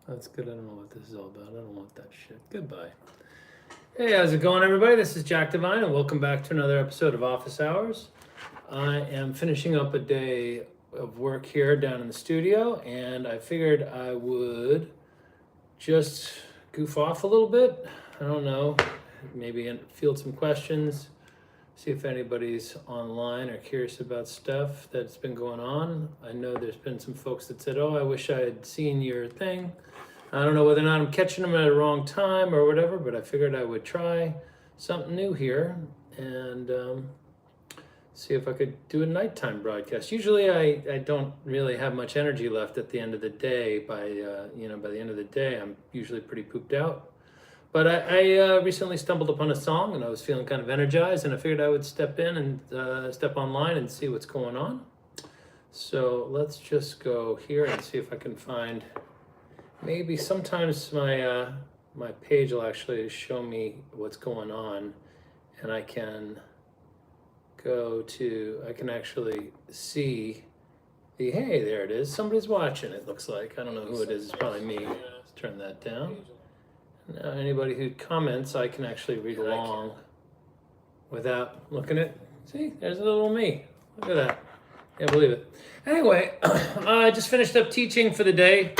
That's good. I don't know what this is all about. I don't want that shit. Goodbye. Hey, how's it going, everybody? This is Jack Devine, and welcome back to another episode of Office Hours. I am finishing up a day of work here down in the studio, and I figured I would just goof off a little bit. I don't know, maybe field some questions, see if anybody's online or curious about stuff that's been going on. I know there's been some folks that said, oh, I wish I had seen your thing. I don't know whether or not I'm catching them at the wrong time or whatever, but I figured I would try something new here and see if I could do a nighttime broadcast. Usually I don't really have much energy left at the end of the day. By the end of the day, I'm usually pretty pooped out. But I recently stumbled upon a song and I was feeling kind of energized, and I figured I would step in and step online and see what's going on. So let's just go here and see if I can find, maybe sometimes my page will actually show me what's going on, and I can actually see hey, there it is. Somebody's watching, it looks like. I don't know who it is. It's probably me. Let's turn that down. Now, anybody who comments, I can actually read along without looking at. See, there's a little me. Look at that. Can't believe it. Anyway, I just finished up teaching for the day.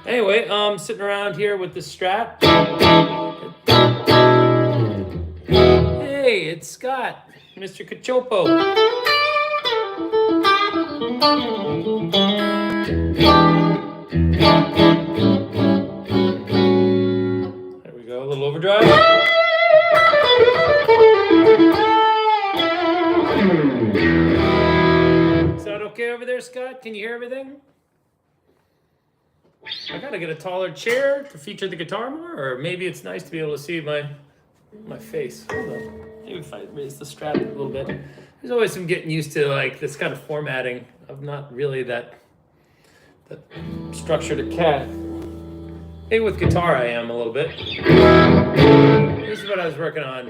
Anyway, I'm sitting around here with the Strat. Hey, it's Scott, Mr. Cachopo. There we go, a little overdrive. Is that okay over there, Scott? Can you hear everything? I gotta get a taller chair to feature the guitar more, or maybe it's nice to be able to see my face. Hold on. Maybe if I raise the Strat a little bit. There's always some getting used to, like, this kind of formatting. I'm not really that structured a cat. Maybe with guitar I am a little bit. This is what I was working on.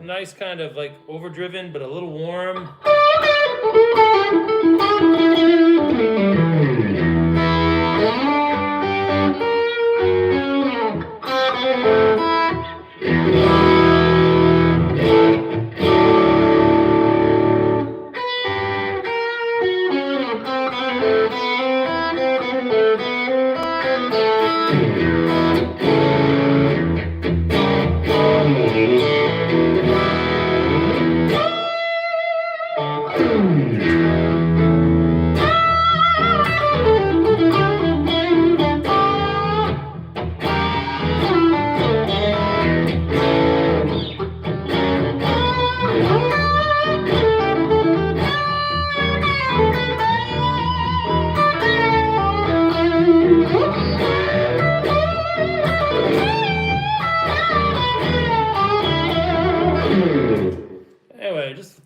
Nice kind of like overdriven, but a little warm.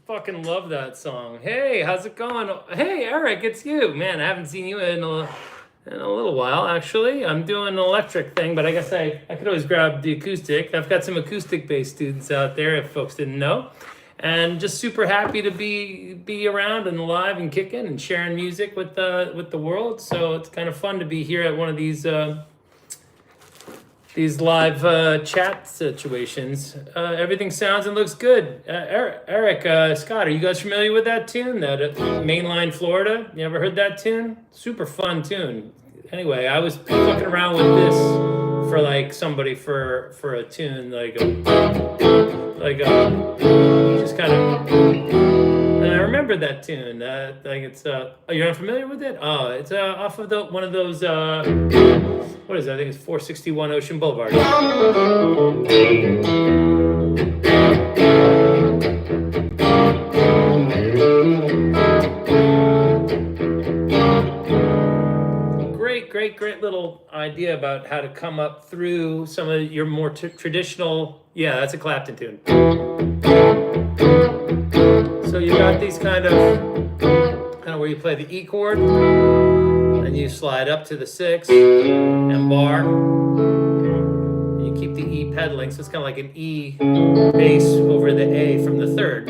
Fucking love that song. Hey, how's it going? Hey, Eric, it's you. Man, I haven't seen you in a little while, actually. I'm doing an electric thing, but I guess I could always grab the acoustic. I've got some acoustic-based students out there, if folks didn't know. And just super happy to be around and alive and kicking and sharing music with the world. So it's kind of fun to be here at one of these live chat situations. Everything sounds and looks good. Eric, Scott, are you guys familiar with that tune? That Mainline Florida? You ever heard that tune? Super fun tune. Anyway, I was fucking around with this for like somebody for a tune, just kind of. And I remember that tune. Like it's you're unfamiliar with it? Oh, it's off of one of those. What is it? I think it's 461 Ocean Boulevard. Great little idea about how to come up through some of your more traditional. Yeah, that's a Clapton tune. So So you got these kind of where you play the E chord, and you slide up to the 6 and bar. And you keep the E pedaling, so it's kind of like an E bass over the A from the 3rd.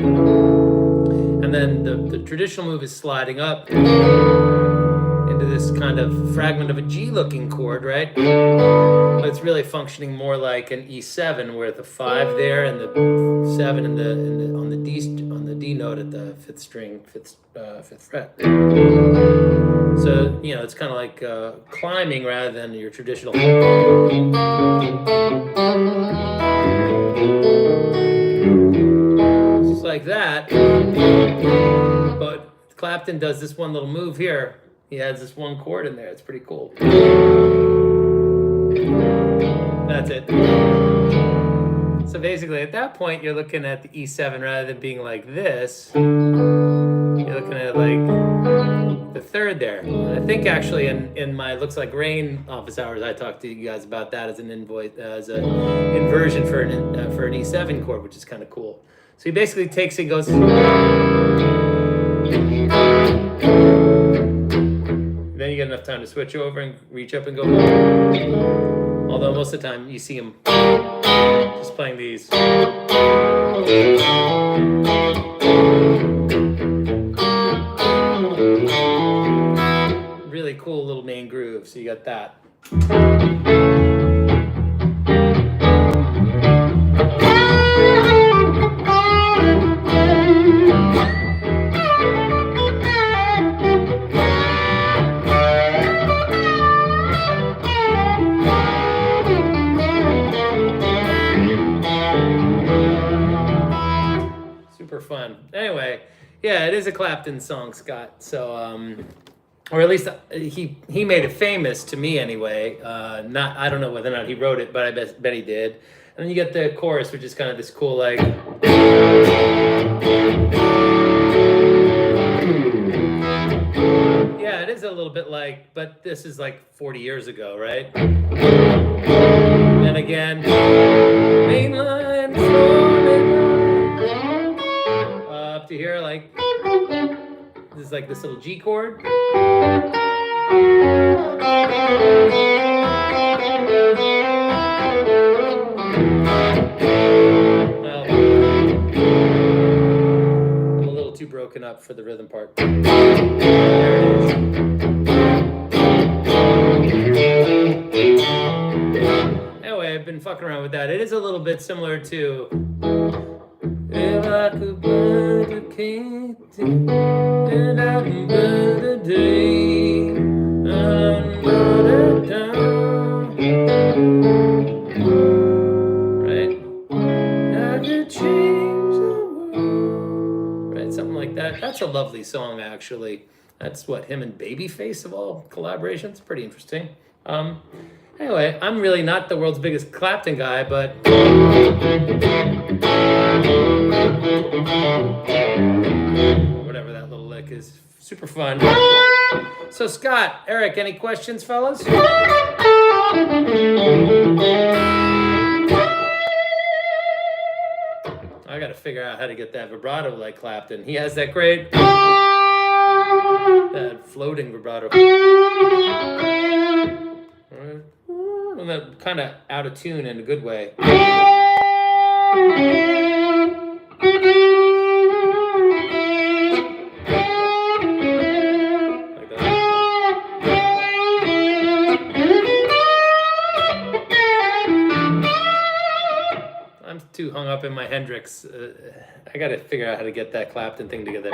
And then the traditional move is sliding up into this kind of fragment of a G-looking chord, right? But it's really functioning more like an E7, where the 5 there and the 7 on the D note at the 5th string, 5th fret. So it's kind of like climbing rather than your traditional. Just like that. But Clapton does this one little move here. He has this one chord in there. It's pretty cool. That's it. So basically, at that point, you're looking at the E7 rather than being like this. You're looking at like the 3rd there. And I think actually in my Looks Like Rain office hours, I talked to you guys about that as an inversion for an E7 chord, which is kind of cool. So he basically takes it, goes. Then you get enough time to switch over and reach up and go. Although most of the time you see him just playing these. Really cool little main groove. So you got that. Fun. Anyway, yeah, it is a Clapton song, Scott. So, or at least he made it famous to me anyway. I don't know whether or not he wrote it, but I bet he did. And then you get the chorus, which is kind of this cool like. Yeah, it is a little bit like, but this is like 40 years ago, right? And again, mainline Florida. Up to here, like this is like this little G chord. Well, I'm a little too broken up for the rhythm part. There it is. Anyway, I've been fucking around with that. It is a little bit similar to. If I could burn the candy and I can burn the day and burn it down, right? I could change the world, right? Something like that. That's a lovely song, actually. That's what him and Babyface of all collaborations. Pretty interesting. Anyway, I'm really not the world's biggest Clapton guy, but whatever that little lick is, super fun. So Scott, Eric, any questions, fellas? I gotta figure out how to get that vibrato like Clapton. He has that great, that floating vibrato. And that kind of out of tune in a good way. Like that. I'm too hung up in my Hendrix. I got to figure out how to get that Clapton thing together.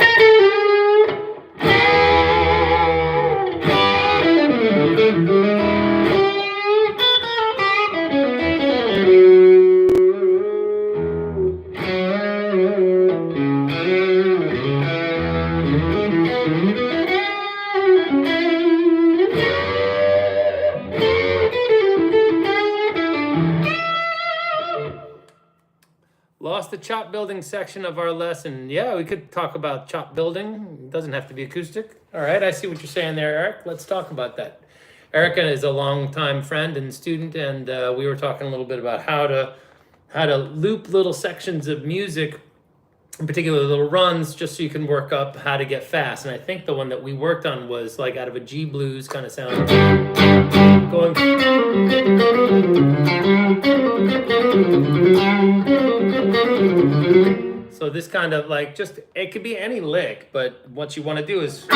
Lost the chop building section of our lesson. Yeah, we could talk about chop building. It doesn't have to be acoustic. All right, I see what you're saying there, Eric. Let's talk about that. Erica is a longtime friend and student, and we were talking a little bit about how to loop little sections of music in particular little runs, just so you can work up how to get fast. And I think the one that we worked on was like out of a G blues kind of sound, going. So this kind of like, just, it could be any lick, but what you want to do is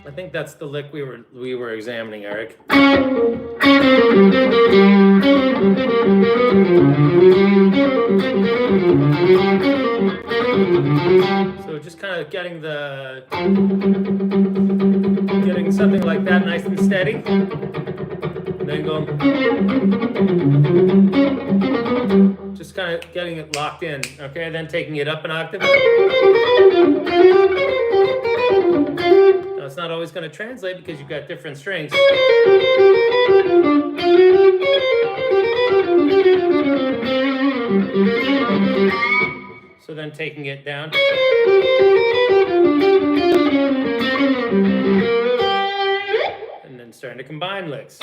I think that's the lick we were examining, Eric. So just kind of getting something like that nice and steady. And then going, just kind of getting it locked in, okay? Then taking it up an octave. Now it's not always going to translate because you've got different strings. So then taking it down. And then starting to combine licks.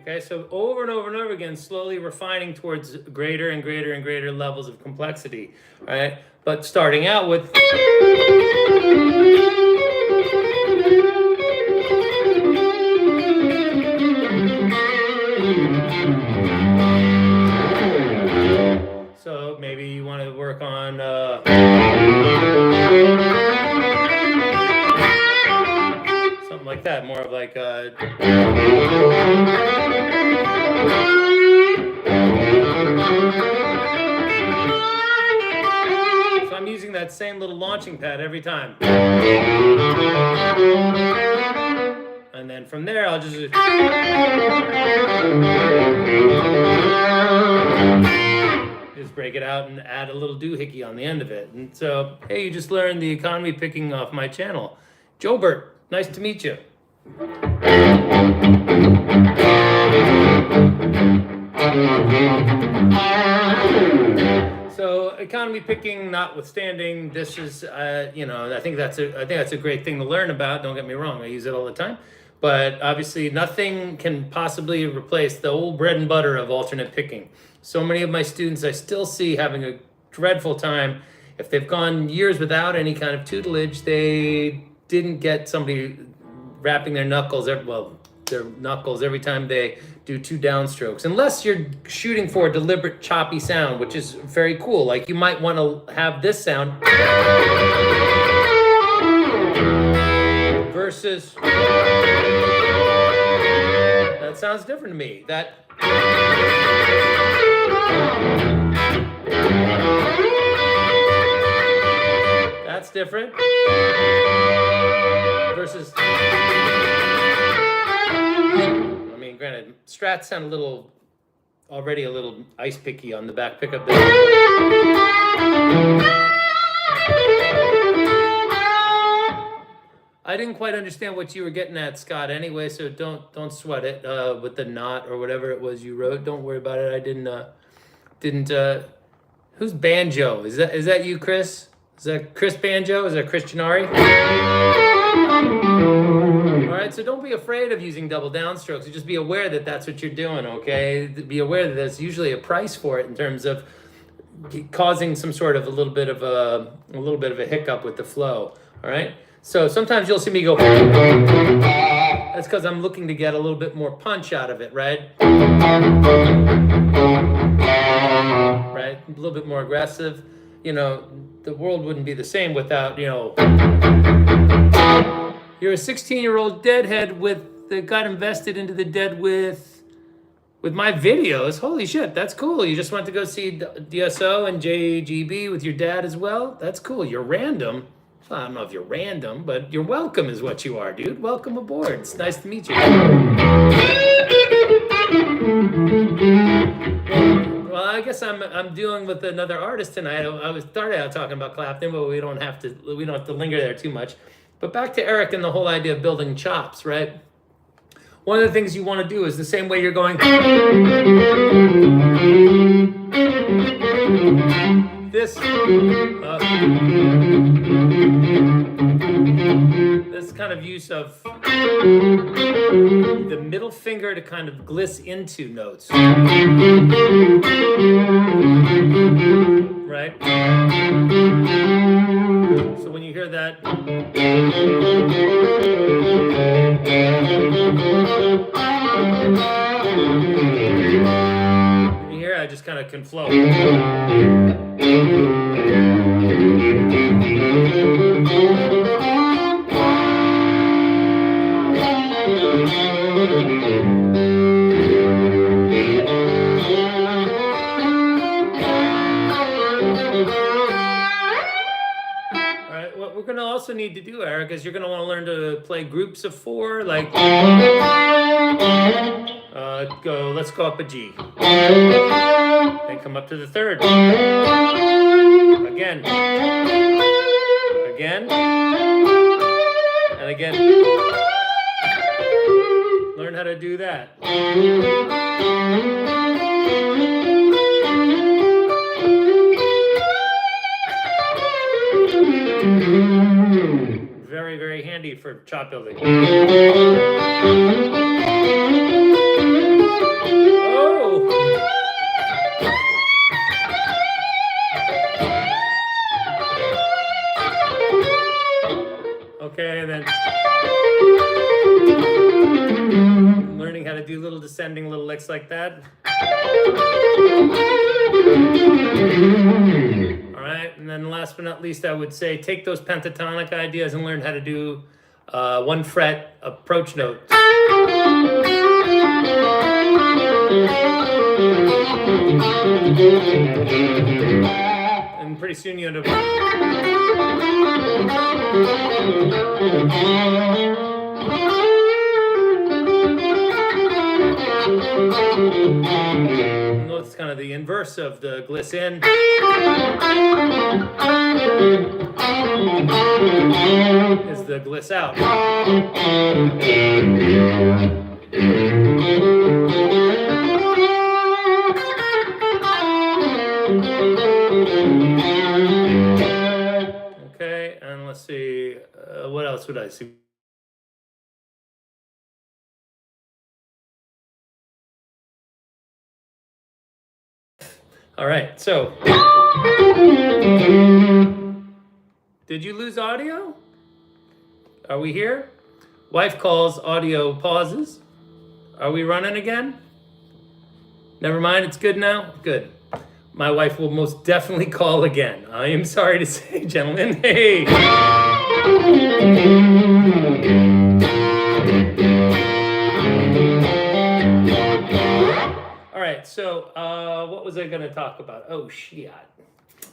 Okay, so over and over and over again, slowly refining towards greater and greater and greater levels of complexity, right? But starting out with so maybe you want to work on something like that, more of like so I'm using that same little launching pad every time. And then from there, I'll just break it out and add a little doohickey on the end of it. And so, hey, you just learned the economy picking off my channel. Jobert, nice to meet you. So economy picking notwithstanding, this is you know, I think that's a great thing to learn about. Don't get me wrong, I use it all the time. But obviously nothing can possibly replace the old bread and butter of alternate picking. So many of my students I still see having a dreadful time. If they've gone years without any kind of tutelage, they didn't get somebody wrapping their knuckles, every time they do two downstrokes. Unless you're shooting for a deliberate choppy sound, which is very cool. Like you might want to have this sound versus that sounds different to me. That's different versus, I mean, granted, strats sound already a little ice picky on the back pickup there. I didn't quite understand what you were getting at, Scott, anyway, so don't sweat it with the knot or whatever it was you wrote. Don't worry about it. I didn't who's Banjo? Is that you, Chris? Is that Chris Banjo? Is that Chris Gennari? All right, so don't be afraid of using double downstrokes. Just be aware that that's what you're doing, okay? Be aware that there's usually a price for it in terms of causing some sort of a little bit of a hiccup with the flow, all right? So sometimes you'll see me go, that's because I'm looking to get a little bit more punch out of it, right? Right, a little bit more aggressive. You know, the world wouldn't be the same without, you know, you're a 16-year-old deadhead that got invested into the dead with my videos. Holy shit, that's cool. You just went to go see DSO and JGB with your dad as well? That's cool. You're random. Well, I don't know if you're random, but you're welcome is what you are, dude. Welcome aboard. It's nice to meet you. Well, I guess I'm dealing with another artist tonight. I was started out talking about Clapton, but we don't have to linger there too much. But back to Eric and the whole idea of building chops, right? One of the things you want to do is the same way you're going. This kind of use of the middle finger to kind of gliss into notes, right? So when you hear that, I just kind of can flow. What we're going to also need to do, Eric, is you're going to want to learn to play groups of 4, like let's go up a G, then come up to the 3rd, again, and again. Learn how to do that. Very, very handy for chop building. Oh! Okay, and then learning how to do little descending little licks like that. All right, and then last but not least, I would say take those pentatonic ideas and learn how to do 1 fret approach notes. And pretty soon you end up. It's kind of the inverse of the gliss in. Is the gliss out. Okay, and let's see, what else would I see? All right, so did you lose audio? Are we here? Wife calls, audio pauses. Are we running again? Never mind, it's good now? Good. My wife will most definitely call again. I am sorry to say, gentlemen. Hey! All right, so what was I going to talk about? Oh, shit.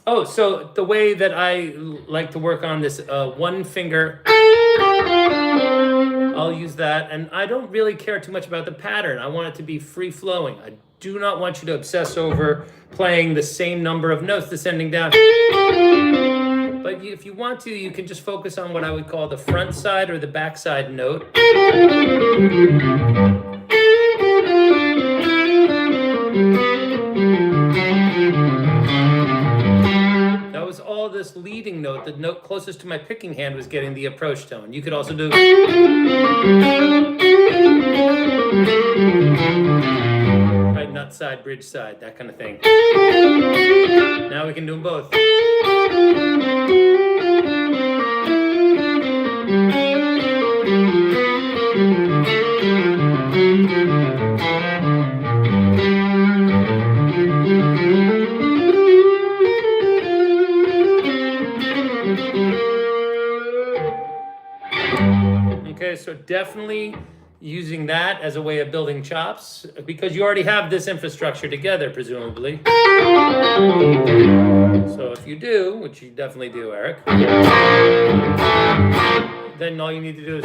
Oh, so the way that I like to work on this 1 finger, I'll use that. And I don't really care too much about the pattern. I want it to be free-flowing. I do not want you to obsess over playing the same number of notes descending down. But if you want to, you can just focus on what I would call the front side or the back side note. That was all this leading note. The note closest to my picking hand was getting the approach tone. You could also do... right, nut side, bridge side, that kind of thing. Now we can do them both. Okay, so definitely using that as a way of building chops, because you already have this infrastructure together, presumably. So if you do, which you definitely do, Eric, then all you need to do is...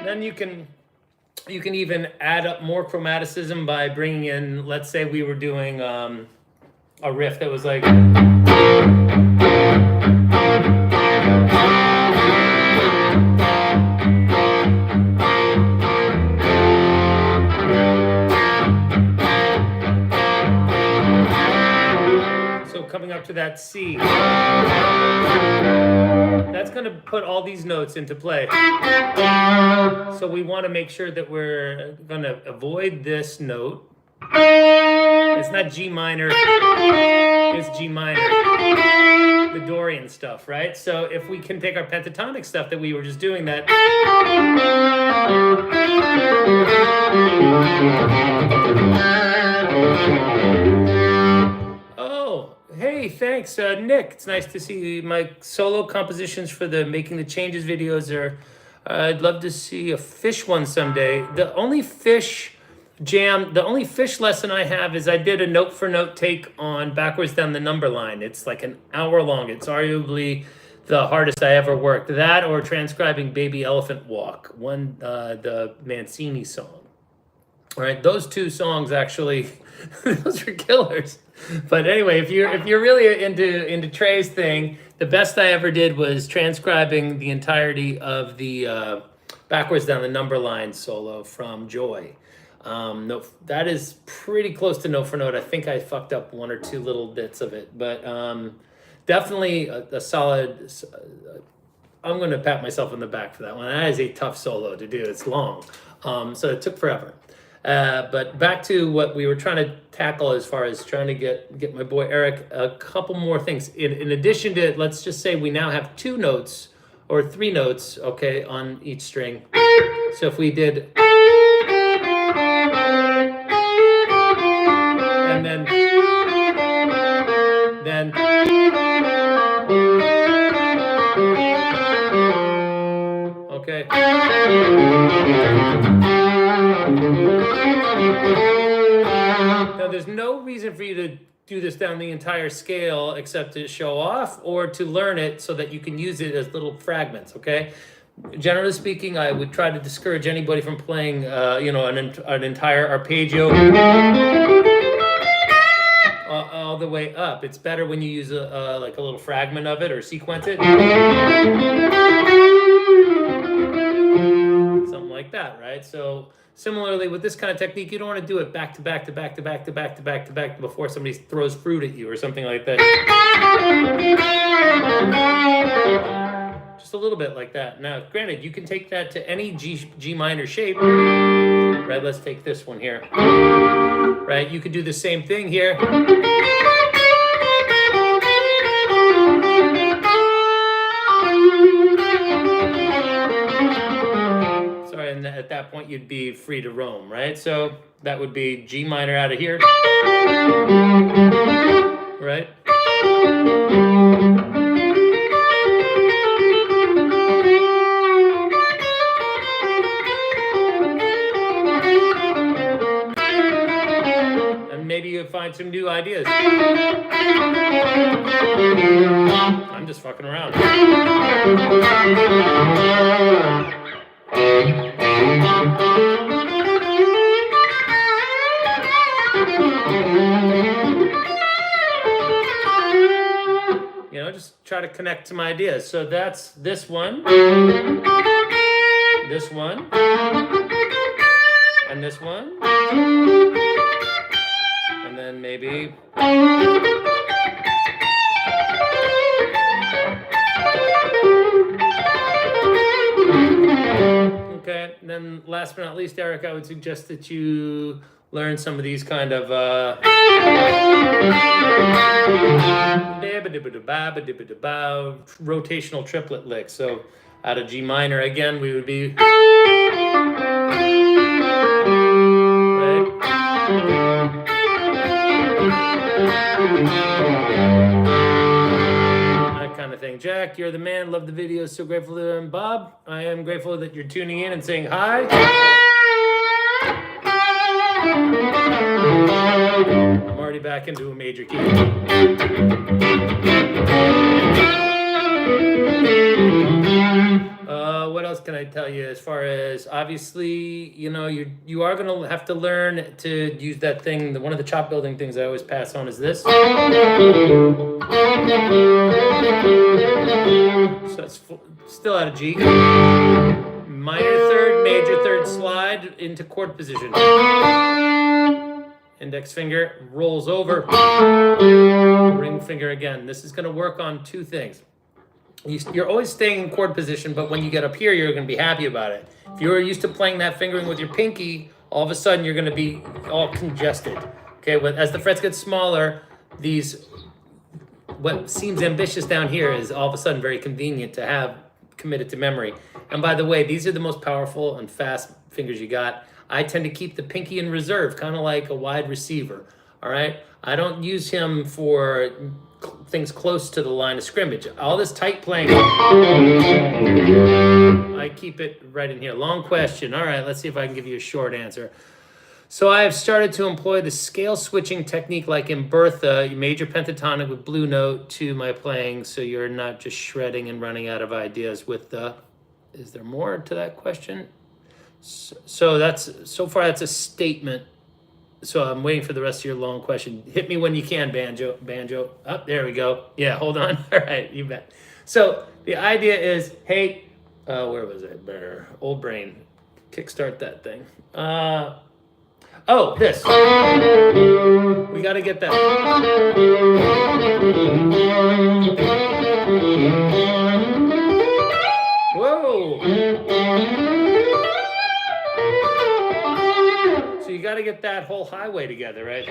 then you can You can even add up more chromaticism by bringing in, let's say we were doing a riff that was like. Coming up to that C. That's going to put all these notes into play. So we want to make sure that we're going to avoid this note. It's not G minor, it's G minor. The Dorian stuff, right? So if we can take our pentatonic stuff that we were just doing that. Hey, thanks, Nick. It's nice to see you. My solo compositions for the Making the Changes videos are. I'd love to see a fish one someday. The only fish lesson I have is I did a note for note take on Backwards Down the Number Line. It's like an hour long. It's arguably the hardest I ever worked. That or transcribing Baby Elephant Walk, the Mancini song. All right, those two songs actually, those are killers. But anyway, if you're really into Trey's thing, the best I ever did was transcribing the entirety of the Backwards Down the Number Line solo from Joy. No, that is pretty close to note for note. I think I fucked up one or two little bits of it, but definitely a solid. I'm going to pat myself on the back for that one. That is a tough solo to do. It's long, so it took forever. But back to what we were trying to tackle as far as trying to get my boy Eric a couple more things. In addition to, let's just say we now have 2 notes or 3 notes, okay, on each string. So if we did, and then, okay. Now, there's no reason for you to do this down the entire scale except to show off or to learn it so that you can use it as little fragments, okay? Generally speaking, I would try to discourage anybody from playing, an entire arpeggio all the way up. It's better when you use a little fragment of it or sequence it. Something like that, right? So similarly with this kind of technique, you don't want to do it back to back to back to back to back to back to back before somebody throws fruit at you or something like that. Just a little bit like that. Now, granted, you can take that to any G minor shape. Right, let's take this one here. Right, you could do the same thing here. And at that point you'd be free to roam, right? So that would be G minor out of here, right? And maybe you'll find some new ideas. I'm just fucking around. Just try to connect some ideas. So that's this one, this one, and this one, and then maybe. Okay, and then last but not least, Eric, I would suggest that you learn some of these kind of rotational triplet licks. So out of G minor again, we would be right. That kind of thing. Jack, you're the man. Love the video. So grateful to him. Bob, I am grateful that you're tuning in and saying hi. I'm already back into a major key. What else can I tell you? As far as obviously, you are gonna have to learn to use that thing. One of the chop building things I always pass on is this. So it's still out of G. Minor third, major third slide into chord position. Index finger rolls over. Ring finger again. This is going to work on two things. You're always staying in chord position, but when you get up here, you're going to be happy about it. If you're used to playing that fingering with your pinky, all of a sudden you're going to be all congested. Okay, as the frets get smaller, what seems ambitious down here is all of a sudden very convenient to have committed to memory. And by the way, these are the most powerful and fast fingers you got. I tend to keep the pinky in reserve, kind of like a wide receiver. All right, I don't use him for things close to the line of scrimmage. All this tight playing, I keep it right in here. Long question. All right, let's see if I can give you a short answer. So I have started to employ the scale switching technique like in Bertha, major pentatonic with blue note to my playing, so you're not just shredding and running out of ideas with the... Is there more to that question? So far that's a statement. So I'm waiting for the rest of your long question. Hit me when you can, banjo. Oh, there we go. Yeah, hold on. All right, you bet. So the idea is, hey, where was it? Old brain. Kickstart that thing. This. We got to get that. Whoa. So you got to get that whole highway together, right?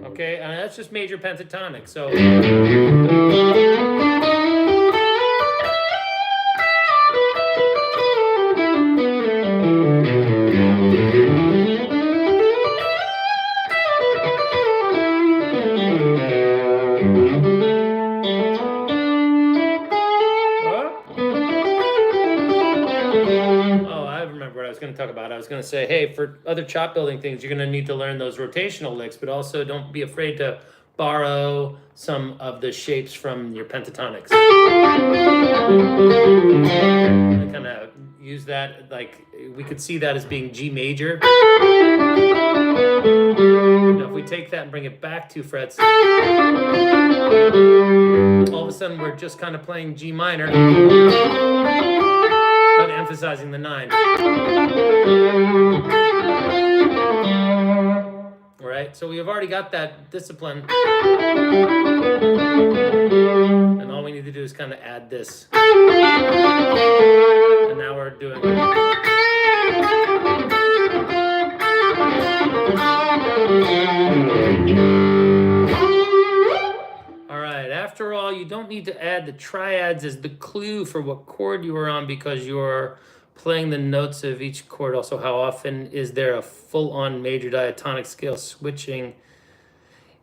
Okay, and that's just major pentatonic. So talk about. I was going to say, hey, for other chop building things, you're going to need to learn those rotational licks, but also don't be afraid to borrow some of the shapes from your pentatonics. I kind of use that, like, we could see that as being G major. Now, if we take that and bring it back 2 frets, all of a sudden we're just kind of playing G minor, but emphasizing the 9. All right, so we have already got that discipline, and all we need to do is kind of add this, and now we're doing all right. After all, you don't need to add the triads as the clue for what chord you are on, because you're playing the notes of each chord. Also, how often is there a full-on major diatonic scale switching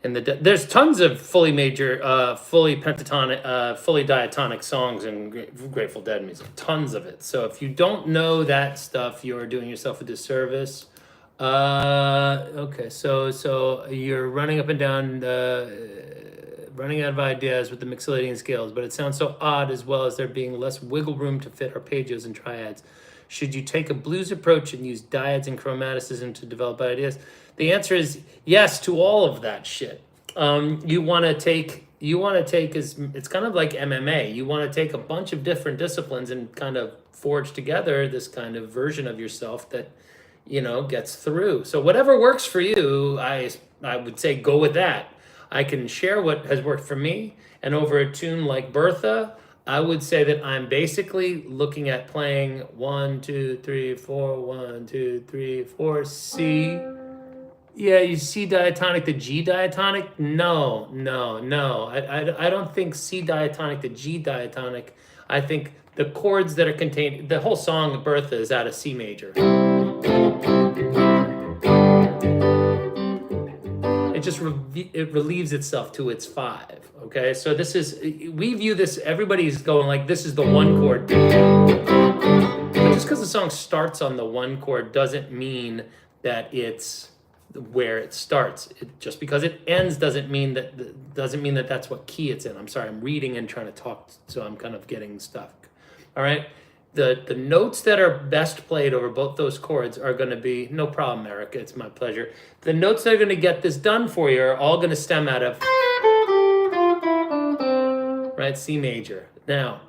in the there's tons of fully major, fully pentatonic, fully diatonic songs in Grateful Dead music, tons of it. So if you don't know that stuff, you're doing yourself a disservice. Okay, so you're running up and down, running out of ideas with the Mixolydian scales, but it sounds so odd, as well as there being less wiggle room to fit arpeggios and triads. Should you take a blues approach and use dyads and chromaticism to develop ideas? The answer is yes to all of that shit. You want to take it's kind of like MMA. You want to take a bunch of different disciplines and kind of forge together this kind of version of yourself that, gets through. So whatever works for you, I would say go with that. I can share what has worked for me, and over a tune like Bertha, I would say that I'm basically looking at playing 1, 2, 3, 4, 1, 2, 3, 4, C. Yeah, you C diatonic to G diatonic? No. I don't think C diatonic to G diatonic. I think the chords that are contained, the whole song of Bertha is out of C major. It relieves itself to its 5. Okay, so we view this, everybody's going like, this is the 1 chord. But just because the song starts on the 1 chord doesn't mean that it's where it starts. Just because it ends doesn't mean that that's what key it's in. I'm sorry, I'm reading and trying to talk, so I'm kind of getting stuck. All right. The notes that are best played over both those chords are going to be, no problem, Erica, it's my pleasure. The notes that are going to get this done for you are all going to stem out of, right, C major. Now,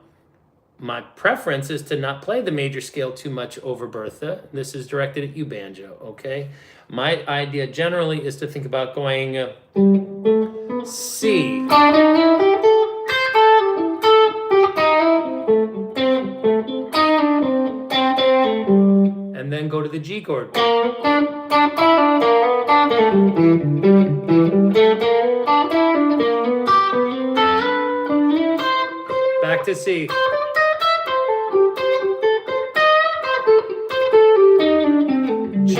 my preference is to not play the major scale too much over Bertha. This is directed at you, banjo, okay? My idea generally is to think about going C. And then go to the G chord. Back to C. G. C.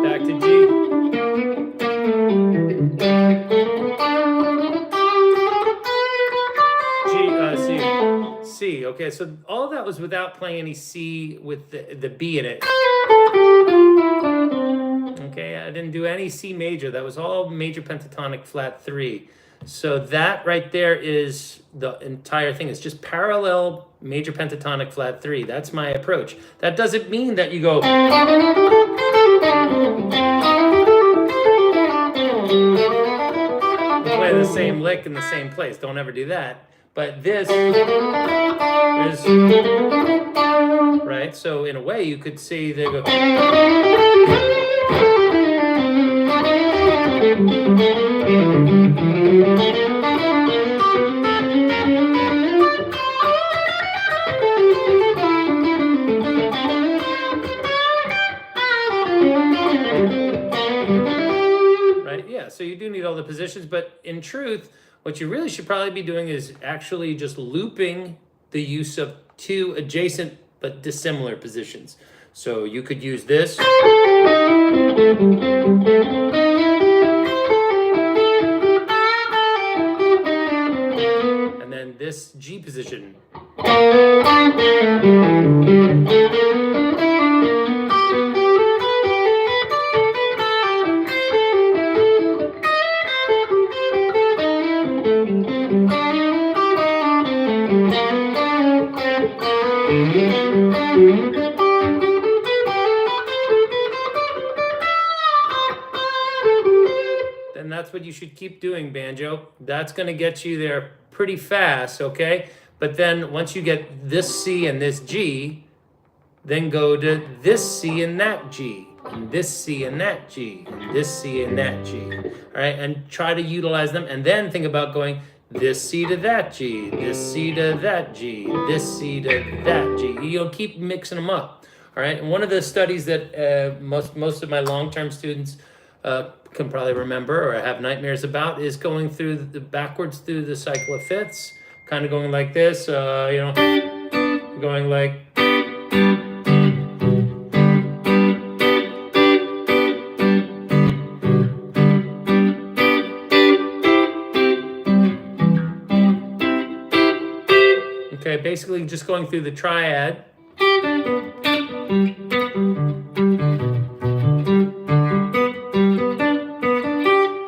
Back to G. C. Okay, so all of that was without playing any C with the B in it. Okay, I didn't do any C major. That was all major pentatonic flat 3. So that right there is the entire thing. It's just parallel major pentatonic flat 3. That's my approach. That doesn't mean that you go play the same lick in the same place. Don't ever do that. But this is, right? So in a way, you could see they go. Right? Yeah, so you do need all the positions, but in truth, what you really should probably be doing is actually just looping the use of two adjacent but dissimilar positions. So you could use this. And then this G position. Then that's what you should keep doing, banjo. That's going to get you there pretty fast, okay? But then once you get this C and this G, then go to this C and that G, and this C and that G, and this C and that G. All right, and try to utilize them, and then think about going this C to that G, this C to that G, this C to that G. You'll keep mixing them up. All right, and one of the studies that most of my long-term students can probably remember or have nightmares about is going through backwards through the cycle of fifths, kind of going like this, going like. Okay, basically just going through the triad.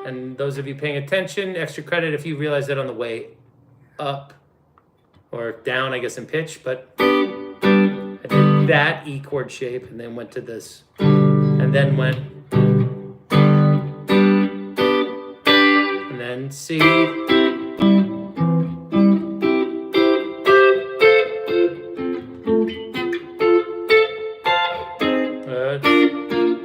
And those of you paying attention, extra credit if you realize that on the way up or down, I guess, in pitch, but I did that E chord shape and then went to this and then went and then C.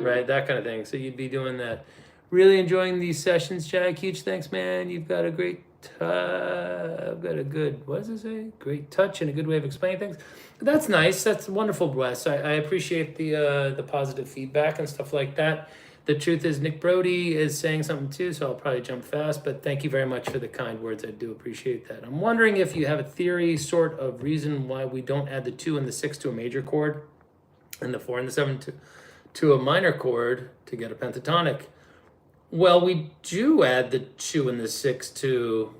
Right, that kind of thing. So you'd be doing that. Really enjoying these sessions, Jack. Huge thanks, man. You've got a great, I've got a good, what does it say? Great touch and a good way of explaining things. That's nice. That's wonderful, Wes. I appreciate the positive feedback and stuff like that. The truth is, Nick Brody is saying something too, so I'll probably jump fast. But thank you very much for the kind words. I do appreciate that. I'm wondering if you have a theory, sort of reason why we don't add the 2 and the 6 to a major chord and the 4 and the 7 to a minor chord to get a pentatonic. Well, we do add the 2 and the 6 to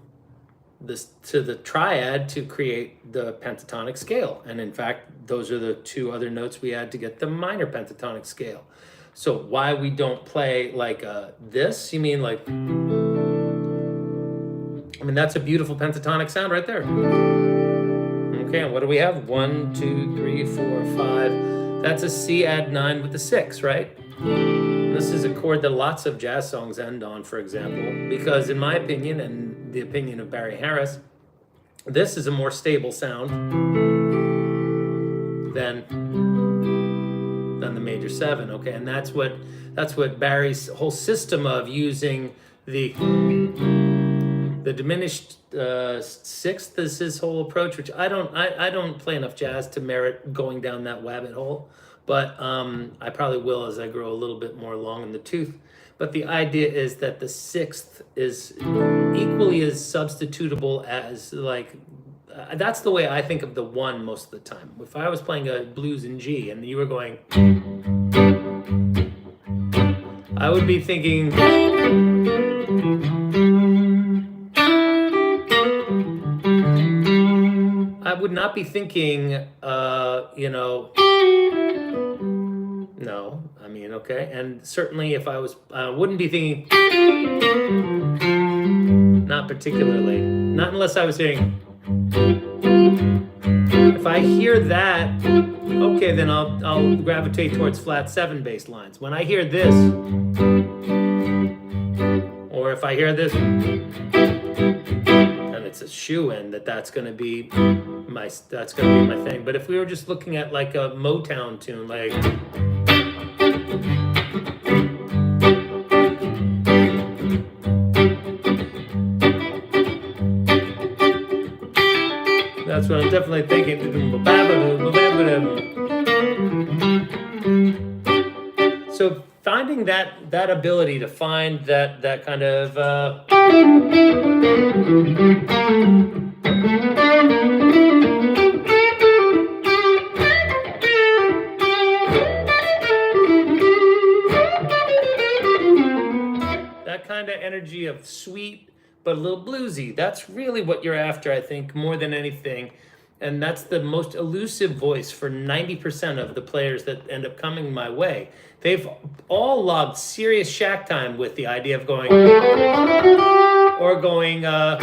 the triad to create the pentatonic scale. And in fact, those are the 2 other notes we add to get the minor pentatonic scale. So why we don't play like this? You mean like, I mean, that's a beautiful pentatonic sound right there. Okay, and what do we have? 1, 2, 3, 4, 5. That's a C add 9 with the 6, right? This is a chord that lots of jazz songs end on, for example, because in my opinion, and the opinion of Barry Harris, this is a more stable sound than the major 7. Okay, and that's what Barry's whole system of using the diminished sixth is his whole approach, which I don't play enough jazz to merit going down that rabbit hole. But I probably will as I grow a little bit more long in the tooth. But the idea is that the 6th is equally as substitutable as, like, that's the way I think of the 1 most of the time. If I was playing a blues in G and you were going, I would be thinking, I would not be thinking, you know, no, I mean, okay. And certainly if I was, wouldn't be thinking, not particularly, not unless I was hearing, if I hear that, okay, then I'll gravitate towards flat 7 bass lines. When I hear this, or if I hear this, and it's a shoe-in that's going to be my thing. But if we were just looking at like a Motown tune, like, that's what I'm definitely thinking. So finding that ability to find that kind of that kind of energy of sweet but a little bluesy. That's really what you're after, I think, more than anything. And that's the most elusive voice for 90% of the players that end up coming my way. They've all logged serious shack time with the idea of going, or going, I'm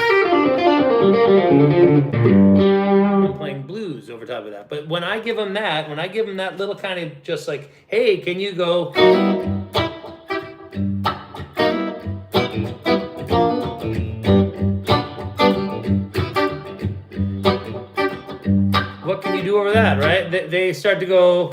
playing blues over top of that. But when I give them that, little kind of just like, hey, can you go, what can you do over that, right? They start to go,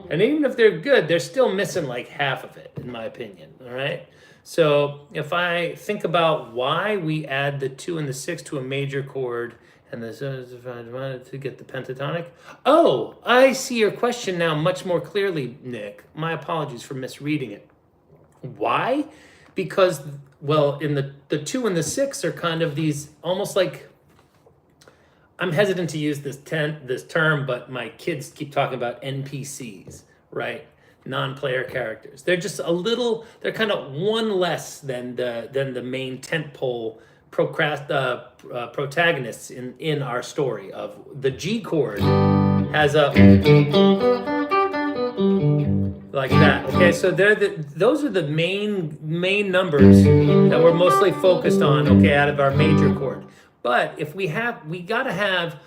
and even if they're good, they're still missing like half of it, in my opinion, all right? So if I think about why we add the 2 and the 6 to a major chord, and this is if I wanted to get the pentatonic. Oh, I see your question now much more clearly, Nick. My apologies for misreading it. Why? Because, well, in the 2 and the 6 are kind of these almost like, I'm hesitant to use this term, but my kids keep talking about NPCs, right? Non-player characters. They're just they're kind of one less than the main tentpole protagonists in our story. Of the G chord has a like that. Okay, so those are the main numbers that we're mostly focused on. Okay, out of our major chord. But if we gotta have,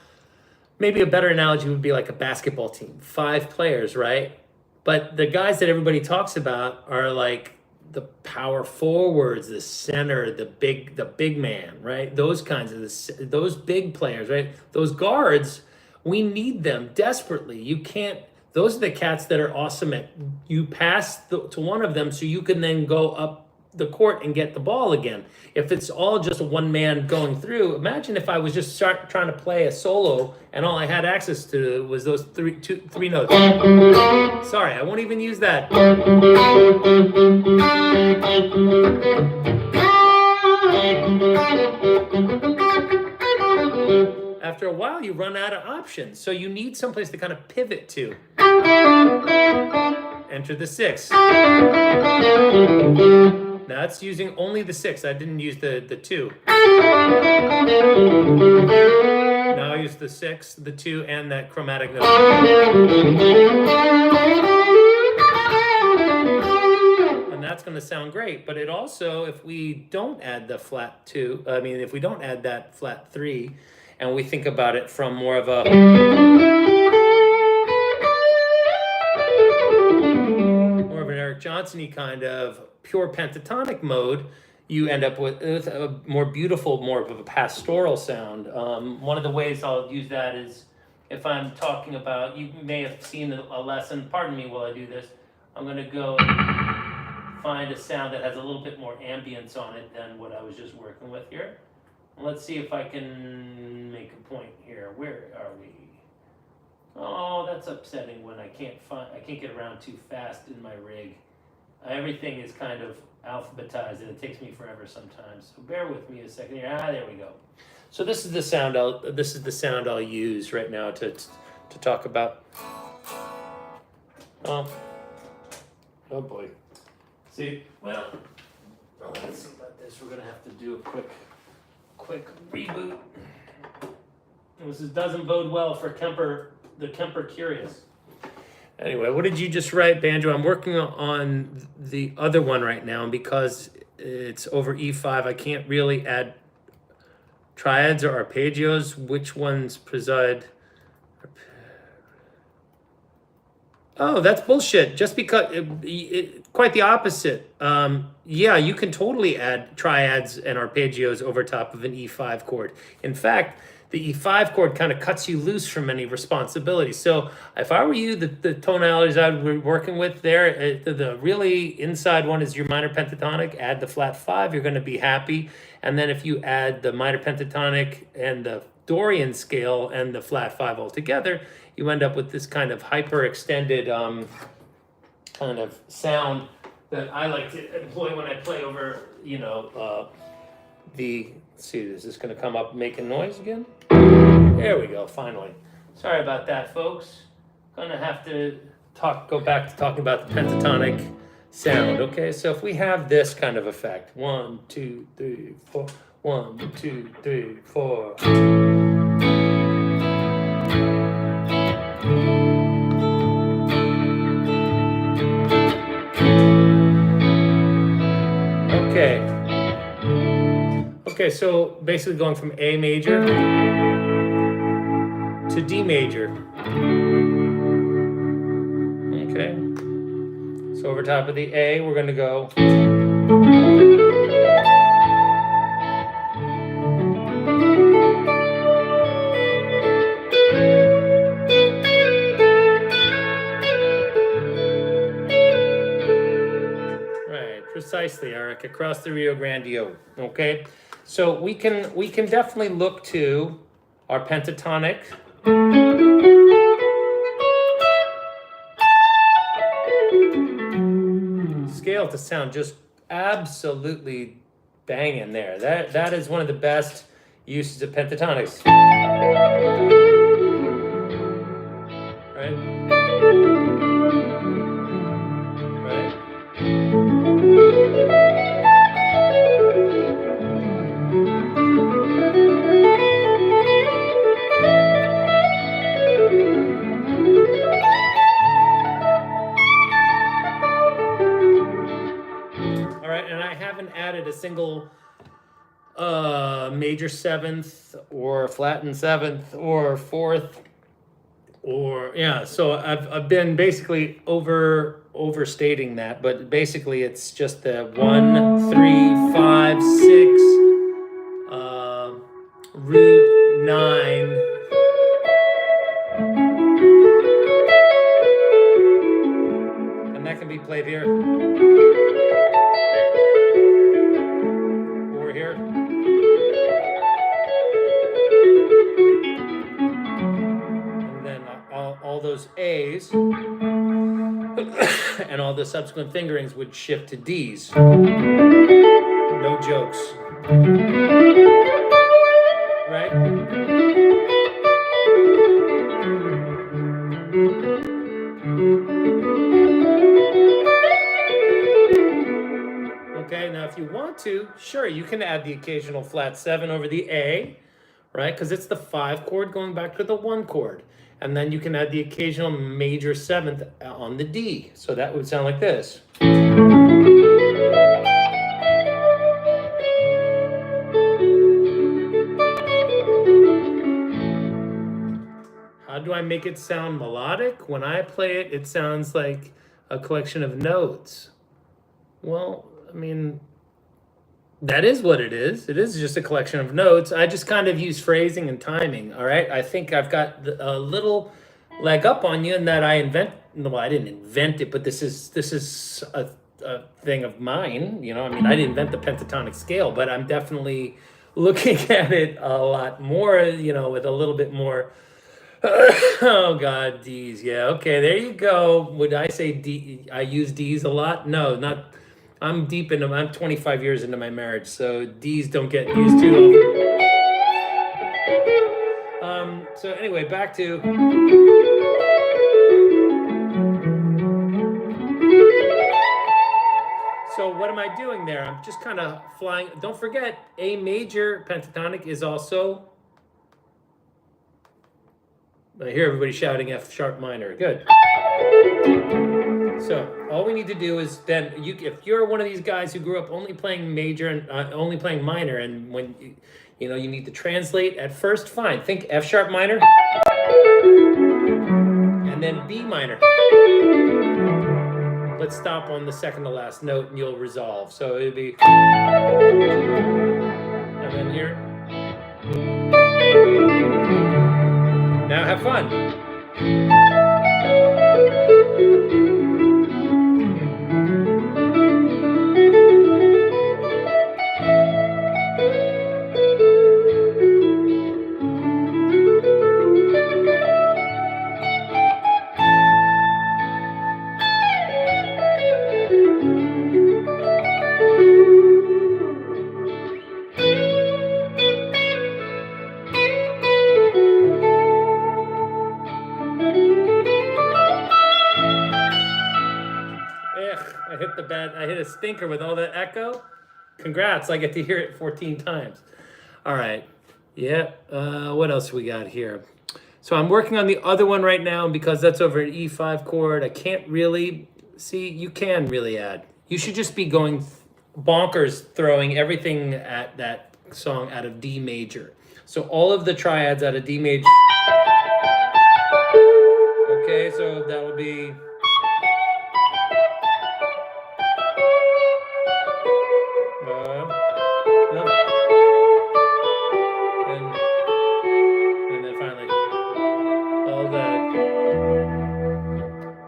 maybe a better analogy would be like a basketball team, 5 players, right? But the guys that everybody talks about are like the power forwards, the center, the big man, right? Those kinds of those big players, right? Those guards, we need them desperately. You can't. Those are the cats that are awesome at, you pass to one of them so you can then go up the court and get the ball again. If it's all just one man going through, imagine if I was just trying to play a solo and all I had access to was those three notes. Sorry, I won't even use that. After a while, you run out of options. So you need someplace to kind of pivot to. Enter the 6. Now that's using only the 6. I didn't use the 2. Now I use the 6, the 2, and that chromatic note. And that's going to sound great. But it also, if we don't add the flat 2, if we don't add that flat 3, and we think about it from more of a Eric Johnson-y kind of pure pentatonic mode, you end up with a more beautiful, more of a pastoral sound. One of the ways I'll use that is if I'm talking about, you may have seen a lesson, pardon me while I do this, I'm going to go and find a sound that has a little bit more ambience on it than what I was just working with here. And let's see if I can make a point here. Where are we? Oh, that's upsetting when I can't get around too fast in my rig. Everything is kind of alphabetized and it takes me forever sometimes. So bear with me a second here. There we go. So this is the sound I'll use right now to talk about. Oh boy. See, well, let's see about this. We're gonna have to do a quick reboot. This doesn't bode well for the Kemper Curious. Anyway, what did you just write, Banjo? I'm working on the other one right now, and because it's over E5, I can't really add triads or arpeggios. Which ones preside? Oh, that's bullshit. Just because, quite the opposite. Yeah, you can totally add triads and arpeggios over top of an E5 chord. In fact, the E5 chord kind of cuts you loose from any responsibility. So if I were you, the tonalities I would be working with there, the really inside one is your minor pentatonic. Add the flat 5, you're going to be happy. And then if you add the minor pentatonic and the Dorian scale and the flat 5 all together, you end up with this kind of hyper extended kind of sound that I like to employ when I play over, let's see, is this going to come up making noise again? There we go, finally. Sorry about that, folks. Gonna have to go back to talking about the pentatonic sound. Okay, so if we have this kind of effect, 1, 2, 3, 4, 1, 2, 3, 4. Okay, so basically going from A major to D major. Okay, so over top of the A, we're going to go. Right, precisely, Eric, across the Rio Grande. Okay. So we can definitely look to our pentatonic scale to sound just absolutely banging there. That is one of the best uses of pentatonics. Right? Right? A single major 7th or flattened 7th or 4th or so I've been basically overstating that, but basically it's just the 1 3 5 6 root 9 and that can be played here. Here. And then all those A's and all the subsequent fingerings would shift to D's. No jokes. Right? want to, sure, you can add the occasional flat 7 over the A, right? Because it's the 5 chord going back to the 1 chord. And then you can add the occasional major 7th on the D. So that would sound like this. How do I make it sound melodic? When I play it, it sounds like a collection of notes. Well, I mean, that is what it is. It is just a collection of notes. I just kind of use phrasing and timing, all right? I think I've got a little leg up on you in that I didn't invent it, but this is a thing of mine, you know? I mean, I didn't invent the pentatonic scale, but I'm definitely looking at it a lot more, you know, with a little bit more oh God, D's. Yeah, okay, there you go. Would I say D? I use D's a lot? No, not. I'm deep into. I'm 25 years into my marriage, so D's don't get used too often. So anyway, back to. So what am I doing there? I'm just kind of flying. Don't forget, A major pentatonic is also. I hear everybody shouting F sharp minor. Good. So all we need to do is then, if you're one of these guys who grew up only playing major and only playing minor, and when you need to translate at first, fine. Think F sharp minor, and then B minor. Let's stop on the second to last note, and you'll resolve. So it'd be, and then here. Now have fun. I hit a stinker with all that echo. Congrats, I get to hear it 14 times. All right, yeah, what else we got here? So I'm working on the other one right now, because that's over an E5 chord. I can't really, see, you can really add. You should just be going bonkers throwing everything at that song out of D major. So all of the triads out of D major. Okay, so that will be. And then finally, all that.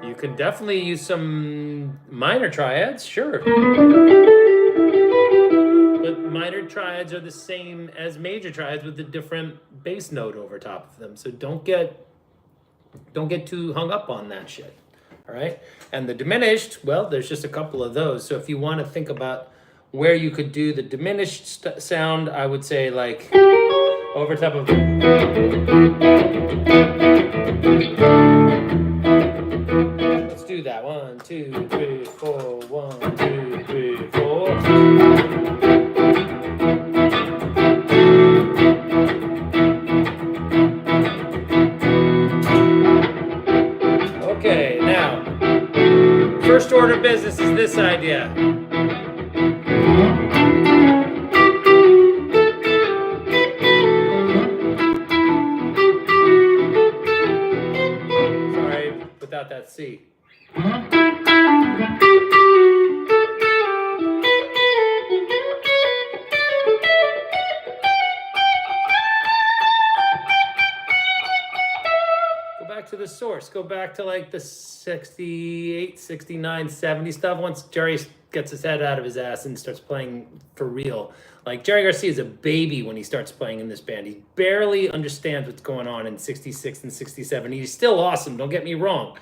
You can definitely use some minor triads, sure. But minor triads are the same as major triads with a different bass note over top of them. So don't get too hung up on that shit. All right? And the diminished, well, there's just a couple of those. So if you want to think about where you could do the diminished sound, I would say like over top of. Let's do that. 1, 2, 3, 4. 1, 2, 3, 4. Okay, now, first order of business is this idea. Without that C. Go back to the source. Go back to like the 68, 69, 70 stuff. Once Jerry gets his head out of his ass and starts playing for real. Like, Jerry Garcia is a baby when he starts playing in this band. He barely understands what's going on in 66 and 67. He's still awesome, don't get me wrong.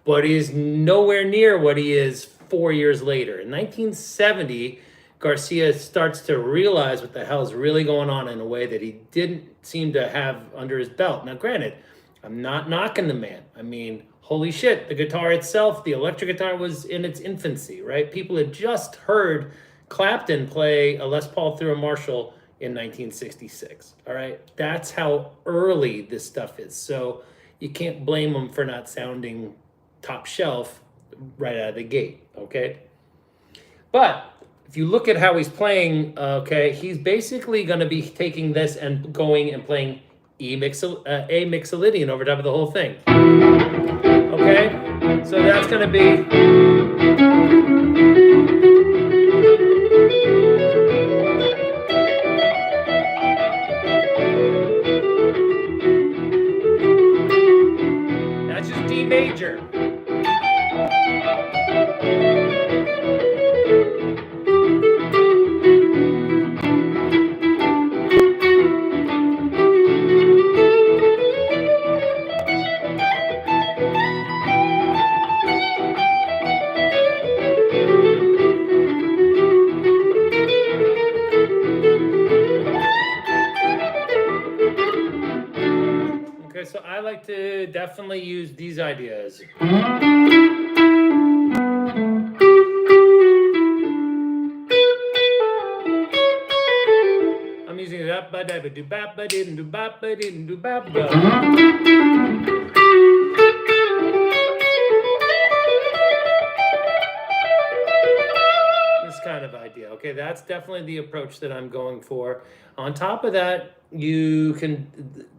But he's nowhere near what he is 4 years later. In 1970, Garcia starts to realize what the hell is really going on in a way that he didn't seem to have under his belt. Now, granted, I'm not knocking the man. I mean, holy shit, the guitar itself, the electric guitar was in its infancy, right? People had just heard Clapton play a Les Paul through a Marshall in 1966. All right, that's how early this stuff is. So you can't blame him for not sounding top shelf right out of the gate. Okay, but if you look at how he's playing, okay, he's basically going to be taking this and going and playing A mixolydian over top of the whole thing. Okay, so that's going to be. That's just D major. Okay, so I like to definitely use these ideas. I'm using that ba da ba do ba ba didn't do ba ba didn't do ba ba. This kind of idea. Okay, that's definitely the approach that I'm going for. On top of that, you can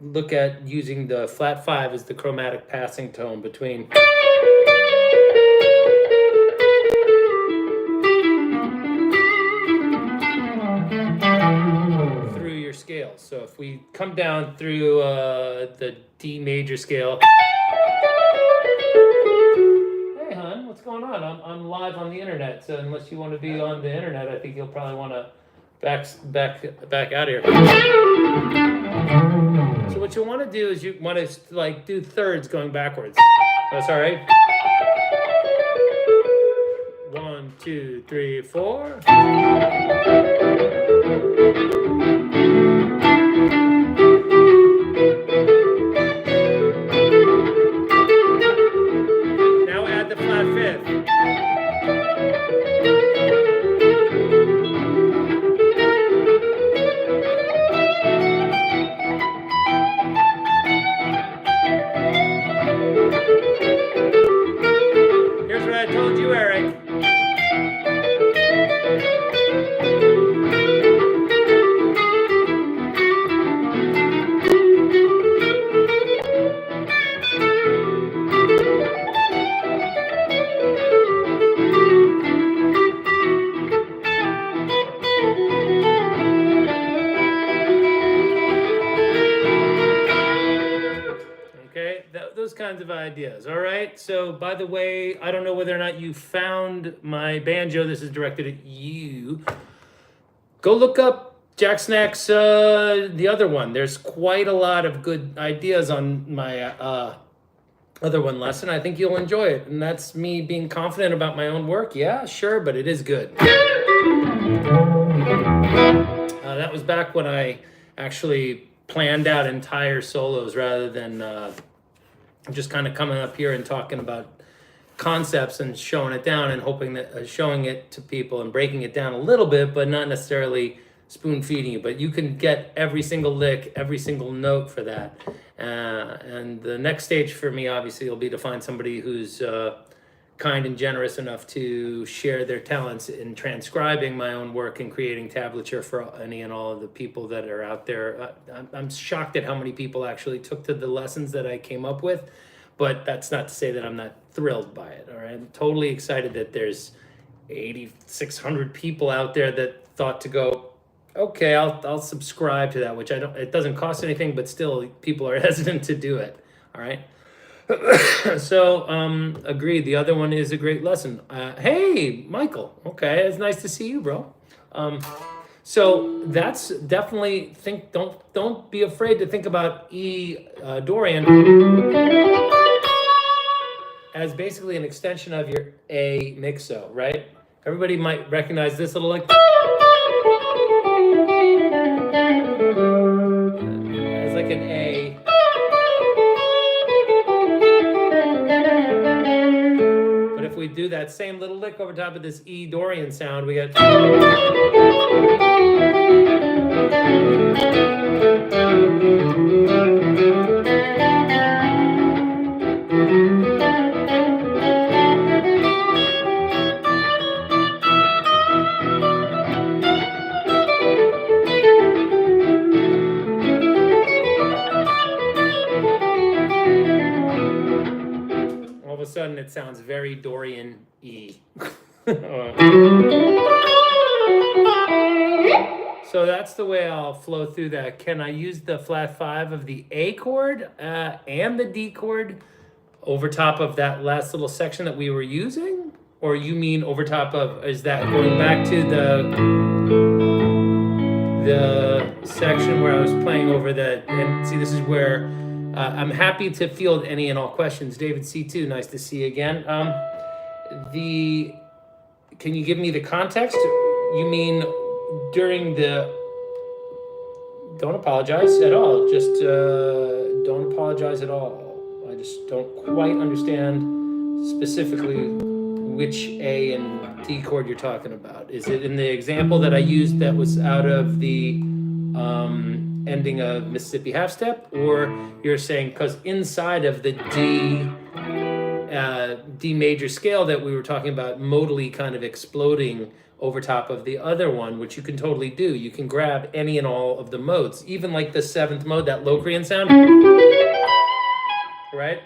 look at using the flat 5 as the chromatic passing tone between through your scale. So if we come down through the D major scale. Hey hon, what's going on? I'm live on the internet, so unless you want to be on the internet, I think you'll probably want to back out here. So what you want to do is you want to like do thirds going backwards. That's all right. 1, 2, 3, 4. Now add the flat 5th. Here's what I told you, Eric. Those kinds of ideas. All right. So, by the way, I don't know whether or not you found my banjo. This is directed at you. Go look up Jacksnax, the other one. There's quite a lot of good ideas on my other one lesson. I think you'll enjoy it. And that's me being confident about my own work. Yeah, sure, but it is good. That was back when I actually planned out entire solos rather than just kind of coming up here and talking about concepts and showing it down and hoping that showing it to people and breaking it down a little bit, but not necessarily spoon feeding you. But you can get every single lick, every single note for that. And the next stage for me, obviously, will be to find somebody who's kind and generous enough to share their talents in transcribing my own work and creating tablature for any and all of the people that are out there. I'm shocked at how many people actually took to the lessons that I came up with, but that's not to say that I'm not thrilled by it. All right, I'm totally excited that there's 8,600 people out there that thought to go, okay, I'll subscribe to that, which I don't. It doesn't cost anything, but still, people are hesitant to do it. All right. So, agreed. The other one is a great lesson. Hey, Michael. Okay, it's nice to see you, bro. So that's definitely don't be afraid to think about E Dorian as basically an extension of your A mixo, right? Everybody might recognize this little like it's like an A. But if we do that same little lick over top of this E Dorian sound, we get. All of a sudden, it sounds very Dorian E. So that's the way I'll flow through that. Can I use the flat 5 of the A chord and the D chord over top of that last little section that we were using? Or you mean over top of, is that going back to the section where I was playing over and see, this is where I'm happy to field any and all questions. David C2, nice to see you again. Can you give me the context? You mean during don't apologize at all. Just don't apologize at all. I just don't quite understand specifically which A and D chord you're talking about. Is it in the example that I used that was out of the ending of Mississippi Half Step? Or you're saying because inside of the D major scale that we were talking about, modally kind of exploding over top of the other one, which you can totally do. You can grab any and all of the modes, even like the 7th mode, that Locrian sound, right?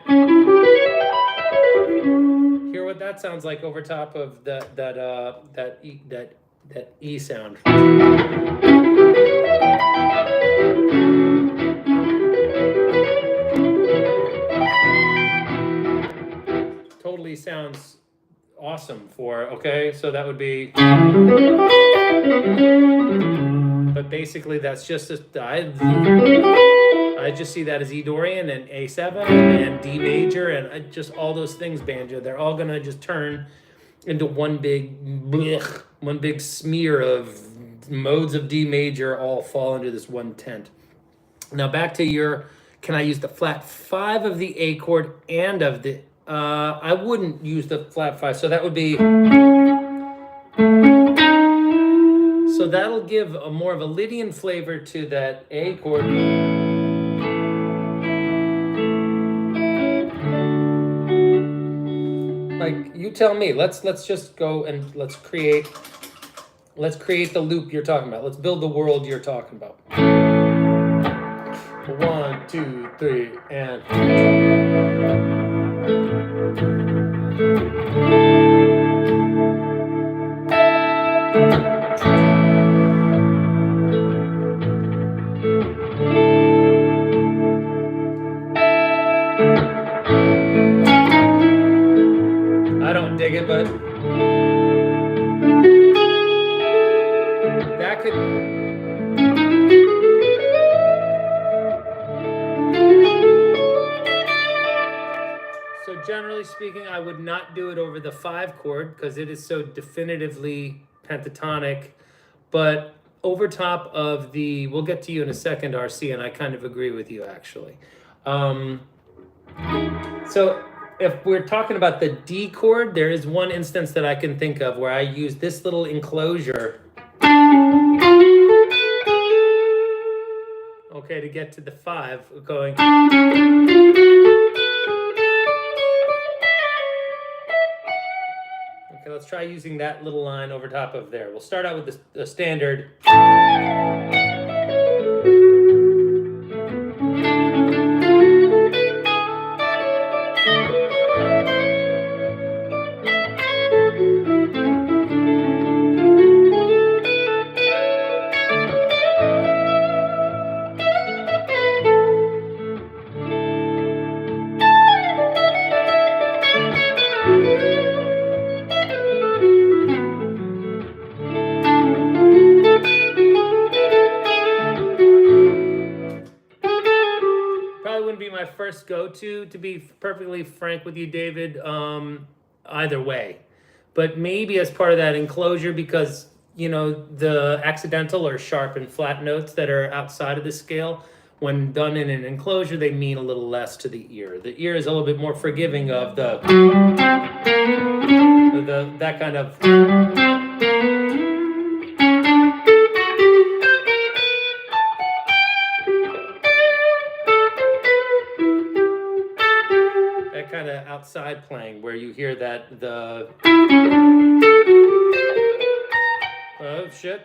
Hear what that sounds like over top of that E sound. Totally sounds awesome for, okay, so that would be, but basically that's just I just see that as E Dorian and A7 and D major and just all those things, banjo. They're all gonna just turn into one big smear of modes of D major, all fall into this one tent. Now back to your, can I use the flat 5 of the A chord and of the, I wouldn't use the flat 5, so that would be, so that'll give a more of a Lydian flavor to that A chord. Like, you tell me, let's just go and let's create the loop you're talking about. Let's build the world you're talking about. 1, 2, 3, and I don't dig it, but that could. So generally speaking, I would not do it over the 5 chord because it is so definitively pentatonic, but over top of the, we'll get to you in a second, RC, and I kind of agree with you actually. So if we're talking about the D chord, there is one instance that I can think of where I use this little enclosure, okay, to get to the 5, going. Okay, let's try using that little line over top of there. We'll start out with the standard. First go-to, to be perfectly frank with you, David, either way, but maybe as part of that enclosure, because you know the accidental or sharp and flat notes that are outside of the scale, when done in an enclosure, they mean a little less to the ear. The ear is a little bit more forgiving of the that kind of. That kind of outside playing where you hear that the. Oh shit.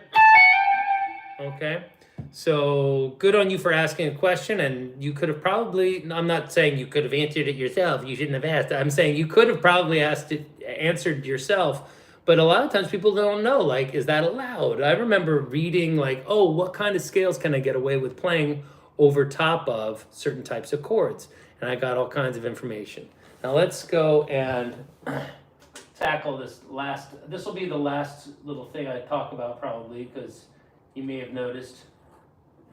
Okay. So good on you for asking a question, and you could have probably, I'm not saying you could have answered it yourself, you shouldn't have asked. I'm saying you could have probably answered yourself, but a lot of times people don't know, like, is that allowed? I remember reading like, oh, what kind of scales can I get away with playing over top of certain types of chords? And I got all kinds of information. Now let's go and tackle this will be the last little thing I talk about probably, because you may have noticed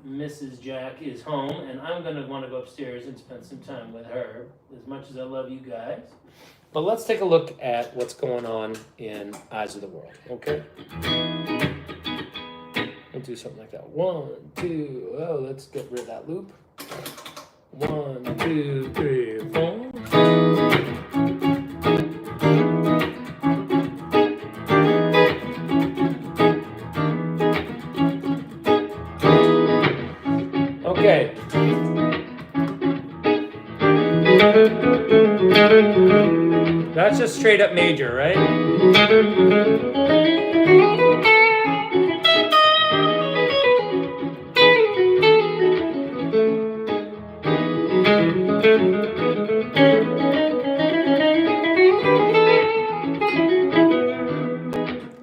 Mrs. Jack is home, and I'm going to want to go upstairs and spend some time with her, as much as I love you guys. But let's take a look at what's going on in Eyes of the World, okay? We'll do something like that. 1, 2, oh, let's get rid of that loop. 1, 2, 3, 4. Okay. That's just straight up major, right?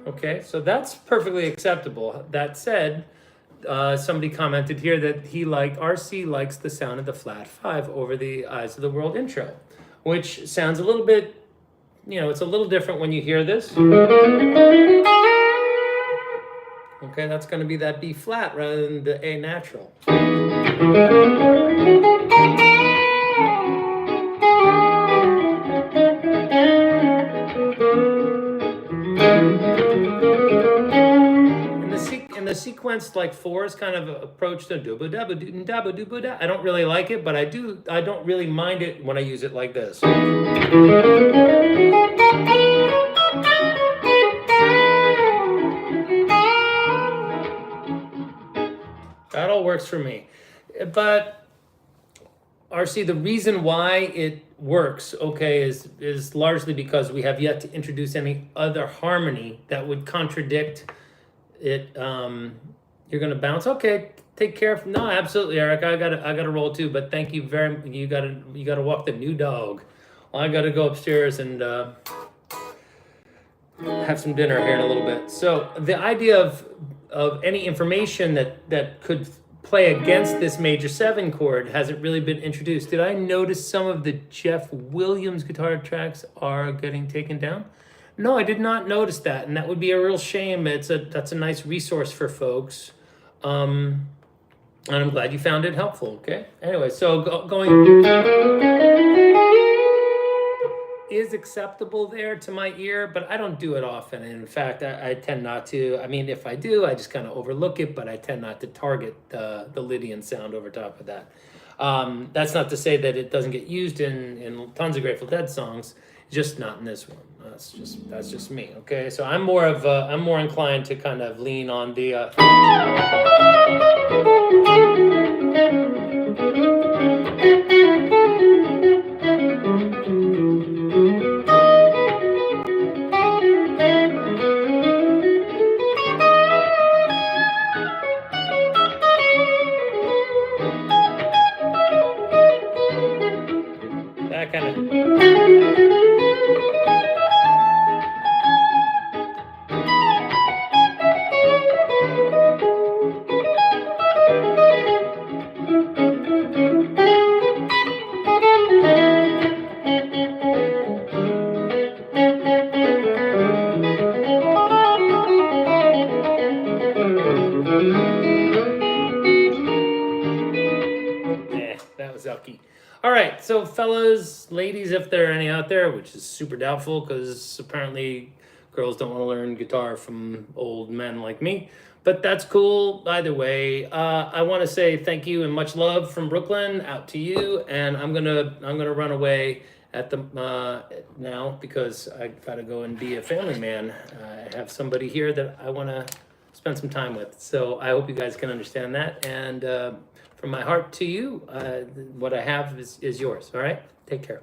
Okay, so that's perfectly acceptable. That said, somebody commented here that RC likes the sound of the flat 5 over the Eyes of the World intro, which sounds a little bit, it's a little different when you hear this. Okay, that's going to be that B flat rather than the A natural. And the sequence like 4 is kind of approached to dooba dabba doo dabba dooba da. I don't really like it, but I don't really mind it when I use it like this. That all works for me. But RC, the reason why it works, okay, is largely because we have yet to introduce any other harmony that would contradict it. You're gonna bounce. Okay, take care. No, absolutely, Eric. I gotta roll too. But thank you very much. You gotta walk the new dog. Well, I gotta go upstairs and have some dinner here in a little bit. So the idea of any information that could play against this major 7 chord hasn't really been introduced. Did I notice some of the Jeff Williams guitar tracks are getting taken down? No, I did not notice that, and that would be a real shame. That's a nice resource for folks, and I'm glad you found it helpful. Okay. Anyway, so going is acceptable there to my ear, but I don't do it often. And in fact, I tend not to. I mean, if I do, I just kind of overlook it, but I tend not to target the Lydian sound over top of that. That's not to say that it doesn't get used in tons of Grateful Dead songs, just not in this one. That's just me. Okay, so I'm more inclined to kind of lean on the. That kind of. That was yucky. All right, so fellas, ladies, if there are any out there, which is super doubtful because apparently girls don't want to learn guitar from old men like me, but that's cool either way. I want to say thank you and much love from Brooklyn out to you, and I'm gonna run away at the now because I got to go and be a family man. I have somebody here that I want to spend some time with. So I hope you guys can understand that. And from my heart to you, what I have is yours. All right? Take care.